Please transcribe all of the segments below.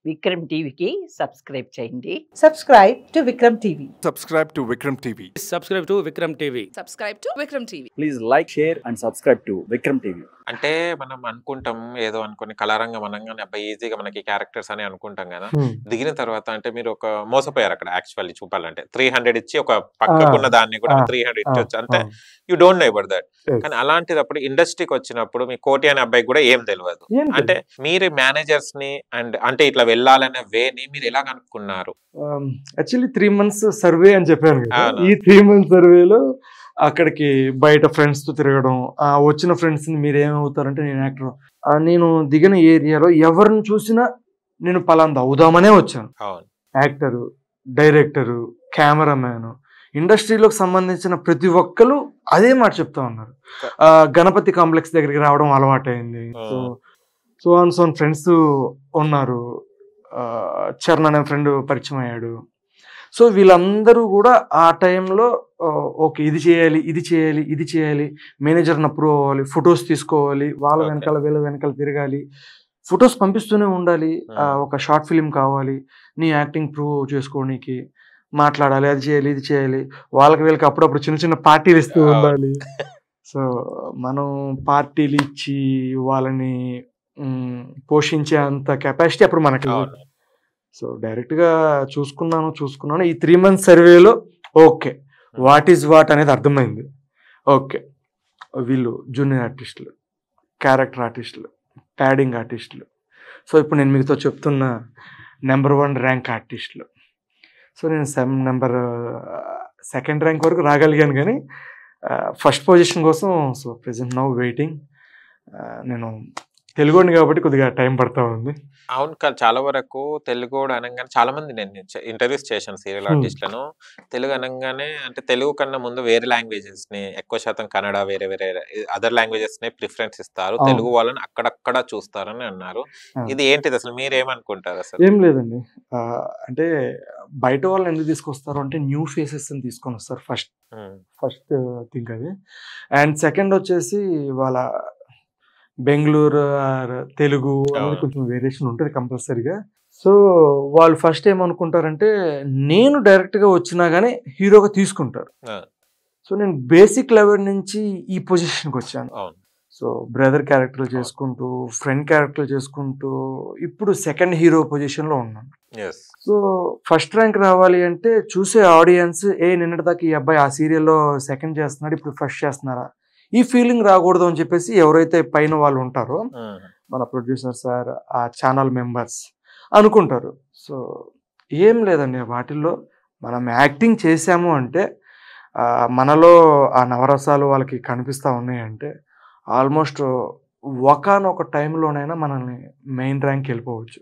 విక్రమ్ టీవీకి సబ్స్క్రైబ్ చేయండి. Subscribe to Vikram TV. Subscribe to Vikram TV. Subscribe to Vikram TV. Subscribe to Vikram TV. Please like, share and subscribe to Vikram TV. అంటే మనం అనుకుంటాం ఏదో అనుకుని కళారంగం అనగానే అబ్బాయి ఈజీగా మనకి క్యారెక్టర్స్ అని అనుకుంటాం కదా. దిగిన తర్వాత అంటే మీరు ఒక మోసపోయారు అక్కడ. యాక్చువల్లీ చూపాలంటే 300 ఇచ్చి ఒక పక్కకున్న దాన్ని కూడా 300 ఇచ్చొచ్చు అంటే you don't know about that. కానీ అలాంటిదప్పుడు ఇండస్ట్రీకి వచ్చినప్పుడు మీ కోటి అనే అబ్బాయి కూడా ఏం తెలియదు. అంటే మీరు మేనేజర్స్ ని అండ్ అంటే ఇట్లా వెళ్ళాలనే వేని మీరు ఎలా కనుక్కున్నారు? యాక్చువల్లీ 3 months సర్వే అని చెప్పాను కదా. ఈ 3 months సర్వేలో అక్కడికి బయట ఫ్రెండ్స్ తో తిరగడం, వచ్చిన ఫ్రెండ్స్ ని మీరు ఏమవుతారంటే నేను యాక్టర్, నేను దిగిన ఏరియాలో ఎవరిని చూసినా నేను పలాంది అవుదామనే వచ్చాను. యాక్టరు, డైరెక్టరు, కెమెరామ్యాన్, ఇండస్ట్రీలోకి సంబంధించిన ప్రతి ఒక్కరు అదే మాట చెప్తా ఉన్నారు. గణపతి కాంప్లెక్స్ దగ్గరికి రావడం అలవాటైంది. సో ఆన్ ఫ్రెండ్స్ ఉన్నారు. చరణ్ అనే ఫ్రెండ్ పరిచయం అయ్యాడు. సో వీళ్ళందరూ కూడా ఆ టైంలో ఓకే ఇది చేయాలి, ఇది చేయాలి, ఇది చేయాలి, మేనేజర్ని అప్రూవ్ అవ్వాలి, ఫొటోస్ తీసుకోవాలి, వాళ్ళ వెనకాల వీళ్ళ వెనకాల తిరగాలి, ఫొటోస్ పంపిస్తూనే ఉండాలి, ఒక షార్ట్ ఫిలిం కావాలి, నీ యాక్టింగ్ ప్రూవ్ చేసుకోవడానికి మాట్లాడాలి, అది చేయాలి, ఇది చేయాలి, వాళ్ళకి వీళ్ళకి అప్పుడప్పుడు చిన్న చిన్న పార్టీలు ఇస్తూ ఉండాలి. సో మనం పార్టీలు ఇచ్చి వాళ్ళని పోషించే అంత కెపాసిటీ అప్పుడు మనకి. సో డైరెక్ట్గా చూసుకున్నాను. ఈ 3 months సర్వేలో ఓకే వాట్ ఈజ్ వాట్ అనేది అర్థమైంది. ఓకే వీళ్ళు జూనియర్ ఆర్టిస్టులు, క్యారెక్టర్ ఆర్టిస్టులు, ప్యాడింగ్ ఆర్టిస్టులు. సో ఇప్పుడు నేను మీతో చెప్తున్న నెంబర్ 1 ర్యాంక్ ఆర్టిస్టులు. సో నేను సెకండ్ ర్యాంక్ వరకు రాగలిగాను, కానీ ఫస్ట్ పొజిషన్ కోసం సో ప్రెజెంట్ నౌ వెయిటింగ్. నేను తెలుగుని కాబట్టి కొద్దిగా టైం పడతా ఉంది. అవును, చాలా వరకు తెలుగు అనగానే చాలా మంది నేను ఇంటర్వ్యూస్ చేశాను సీరియల్ ఆర్టిస్టులను. తెలుగు అనగానే అంటే తెలుగు కన్నా ముందు వేరే లాంగ్వేజెస్ ని, ఎక్కువ శాతం కన్నడ, వేరే అదర్ లాంగ్వేజెస్ ని ప్రిఫరెన్స్ ఇస్తారు, తెలుగు వాళ్ళని అక్కడక్కడ చూస్తారని అన్నారు. ఇది ఏంటిది అసలు, మీరేమనుకుంటారు అసలు? ఏం లేదండి, అంటే బయట వాళ్ళని ఎందుకు తీసుకొస్తారు అంటే న్యూ ఫేసెస్ అని తీసుకొని వస్తారు ఫస్ట్ థింక్ అది. అండ్ సెకండ్ వచ్చేసి వాళ్ళ బెంగళూరు తెలుగు అనేది కొంచెం వేరియేషన్ ఉంటుంది కంపల్సరీగా. సో వాళ్ళు ఫస్ట్ ఏమనుకుంటారంటే నేను డైరెక్ట్గా వచ్చినా కానీ హీరోగా తీసుకుంటారు. సో నేను బేసిక్ లెవెల్ నుంచి ఈ పొజిషన్కి వచ్చాను. సో బ్రదర్ క్యారెక్టర్లు చేసుకుంటూ, ఫ్రెండ్ క్యారెక్టర్లు చేసుకుంటూ ఇప్పుడు సెకండ్ హీరో పొజిషన్లో ఉన్నాను. సో ఫస్ట్ ర్యాంక్ రావాలి అంటే చూసే ఆడియన్స్ నిన్నటిదాకా ఈ అబ్బాయి ఆ సీరియల్లో సెకండ్ చేస్తున్నాడు, ఇప్పుడు ఫస్ట్ చేస్తున్నారా, ఈ ఫీలింగ్ రాకూడదు అని చెప్పేసి ఎవరైతే పైన వాళ్ళు ఉంటారో మన ప్రొడ్యూసర్ సార్, ఆ ఛానల్ మెంబర్స్ అనుకుంటారు. సో ఏం లేదండి, వాటిల్లో మనం యాక్టింగ్ చేసాము అంటే మనలో ఆ నవరసాలు వాళ్ళకి కనిపిస్తూ ఉన్నాయంటే ఆల్మోస్ట్ ఒకనొక టైంలోనైనా మనల్ని మెయిన్ ర్యాంక్ వెళ్ళిపోవచ్చు.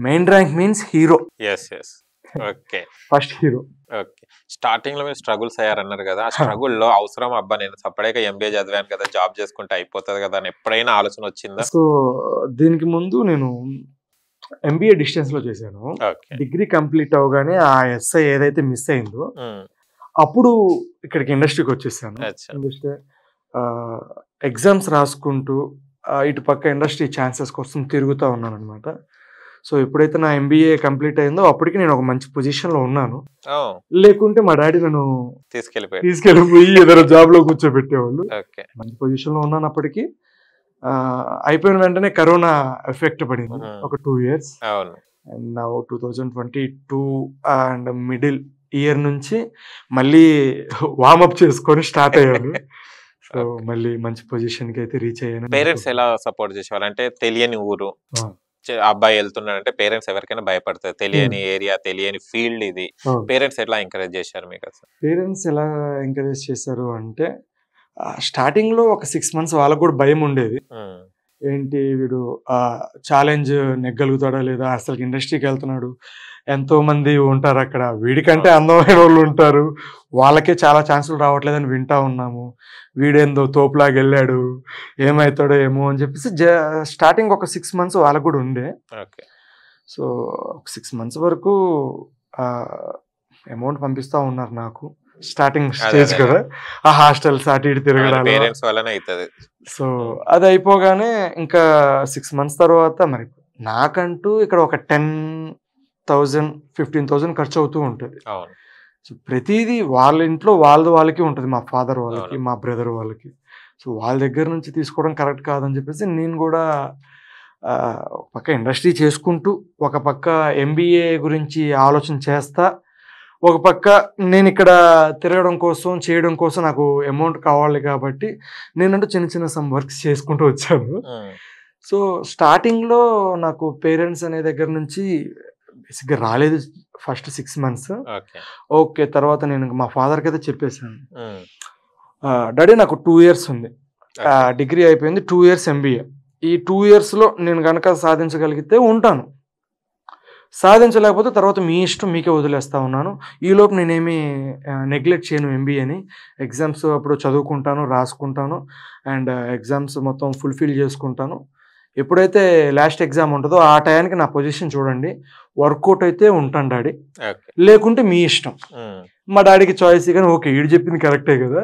Main rank means hero, first hero. Starting లో మీరు స్ట్రగుల్స్ అయ్యారన్నారు కదా, ఆ స్ట్రగుల్ లో అవసరం అబ్బా నేను సపరేట్గా ఎంబీఏ చదివాను కదా, జాబ్ చేసుకుంటే అయిపోతుంది కదా అని ఎప్పుడైనా ఆలోచన వచ్చిందా? సో దీనికి ముందు నేను ఎంబీఏ డిస్టెన్స్ లో చేశాను. డిగ్రీ కంప్లీట్ అవగానే ఆ ఎస్ఐ ఏదైతే మిస్ అయిందో అప్పుడు ఇక్కడికి ఇండస్ట్రీకి వచ్చేసాను. ఎగ్జామ్స్ రాసుకుంటూ ఇటు పక్క ఇండస్ట్రీ ఛాన్సెస్ కోసం తిరుగుతూ ఉన్నాను అనమాట. సో ఎప్పుడైతే నా ఎంబీఏ కంప్లీట్ అయిందో అప్పటికి నేను ఒక మంచి పొజిషన్ లో ఉన్నాను. లేకుంటే మా డాడీ నన్ను తీసుకెళ్ళిపోయి ఏదైనా జాబ్ లో కూర్చోబెట్టేవాళ్ళు. మంచి పొజిషన్ లో ఉన్నాను అప్పటికి. అయిపోయిన వెంటనే కరోనా ఎఫెక్ట్ పడింది ఒక 2 years. అండ్ నా 2022 అండ్ మిడిల్ ఇయర్ నుంచి మళ్ళీ వార్మప్ చేసుకొని స్టార్ట్ అయ్యాను. సో మళ్ళీ మంచి పొజిషన్ కి అయితే రీచ్ అయ్యాను. పేరెంట్స్ ఎలా సపోర్ట్ చేసేవాళ్ళు? అంటే తెలియని ఊరు, అబ్బాయి వెళ్తున్నాడు అంటే పేరెంట్స్ ఎవరికైనా భయపడతారు, తెలియని ఏరియా, తెలియని ఫీల్డ్, ఇది పేరెంట్స్ ఎలా ఎంకరేజ్ చేశారు మీకు అసలు? పేరెంట్స్ ఎలా ఎంకరేజ్ చేశారు అంటే స్టార్టింగ్ లో ఒక 6 months వాళ్ళకు కూడా భయం ఉండేది. ఏంటి వీడు ఛాలెంజ్ నెగ్గలుగుతాడా లేదా, అసలు ఇండస్ట్రీకి వెళ్తున్నాడు, ఎంతో మంది ఉంటారు అక్కడ, వీడికంటే అందమైన వాళ్ళు ఉంటారు, వాళ్ళకే చాలా ఛాన్సులు రావట్లేదని వింటా ఉన్నాము, వీడేందో తోపులాగా వెళ్ళాడు, ఏమవుతాడో ఏమో అని చెప్పేసి స్టార్టింగ్ ఒక 6 months వాళ్ళకు కూడా ఉండే. సో 6 months వరకు అమౌంట్ పంపిస్తూ ఉన్నారు నాకు. స్టార్టింగ్ స్టేజ్ కదా, ఆ హాస్టల్స్ అటు ఇటు తిరగడాలు. పేరెంట్స్ వల్లనే అవుతది. సో అది అయిపోగానే ఇంకా 6 months తర్వాత మరి నాకంటూ ఇక్కడ ఒక 10,000 15,000 ఖర్చు అవుతూ ఉంటుంది. అవును. సో ప్రతిదీ వాళ్ళ ఇంట్లో వాళ్ళకి ఉంటుంది, మా ఫాదర్ వాళ్ళకి, మా బ్రదర్ వాళ్ళకి. సో వాళ్ళ దగ్గర నుంచి తీసుకోవడం కరెక్ట్ కాదని చెప్పేసి నేను కూడా ఒక పక్క ఇండస్ట్రీ చేసుకుంటూ, ఒక పక్క MBA గురించి ఆలోచన చేస్తా, ఒక పక్క నేను ఇక్కడ తిరగడం కోసం చేయడం కోసం నాకు అమౌంట్ కావాలి కాబట్టి నేనంటూ చిన్న చిన్న సమ్ వర్క్స్ చేసుకుంటూ వచ్చాను. సో స్టార్టింగ్లో నాకు పేరెంట్స్ అనే దగ్గర నుంచి బేసిక్గా రాలేదు ఫస్ట్ 6 months. ఓకే, తర్వాత నేను మా ఫాదర్కి అయితే చెప్పేశాను, డాడీ నాకు 2 years ఉంది, డిగ్రీ అయిపోయింది, 2 years MBA. ఈ 2 yearsలో నేను కనుక సాధించగలిగితే ఉంటాను, సాధించలేకపోతే తర్వాత మీ ఇష్టం, మీకే వదిలేస్తా ఉన్నాను. ఈలోపు నేనేమి నెగ్లెక్ట్ చేయను MBAని. ఎగ్జామ్స్ అప్పుడు చదువుకుంటాను, రాసుకుంటాను, అండ్ ఎగ్జామ్స్ మొత్తం ఫుల్ఫిల్ చేసుకుంటాను. ఎప్పుడైతే లాస్ట్ ఎగ్జామ్ ఉంటుందో ఆ టయానికి నా పొజిషన్ చూడండి, వర్కౌట్ అయితే ఉంటాను డాడీ, లేకుంటే మీ ఇష్టం. మా డాడీకి చాయిస్ కానీ ఓకే వీడు చెప్పింది కరెక్టే కదా,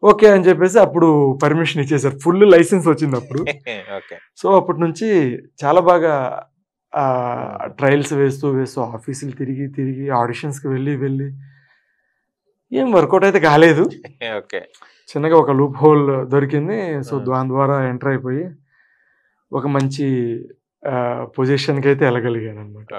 ఓకే అని చెప్పేసి అప్పుడు పర్మిషన్ ఇచ్చేసారు, ఫుల్ లైసెన్స్ వచ్చింది అప్పుడు. సో అప్పటి నుంచి చాలా బాగా ట్రయల్స్ వేస్తూ ఆఫీసులు తిరిగి ఆడిషన్స్కి వెళ్ళి ఏం వర్కౌట్ అయితే కాలేదు. చిన్నగా ఒక లూప్ హోల్ దొరికింది, సో దాని ద్వారా ఎంటర్ అయిపోయి ఒక మంచి పొజిషన్కి అయితే వెళ్ళగలిగాను అనమాట.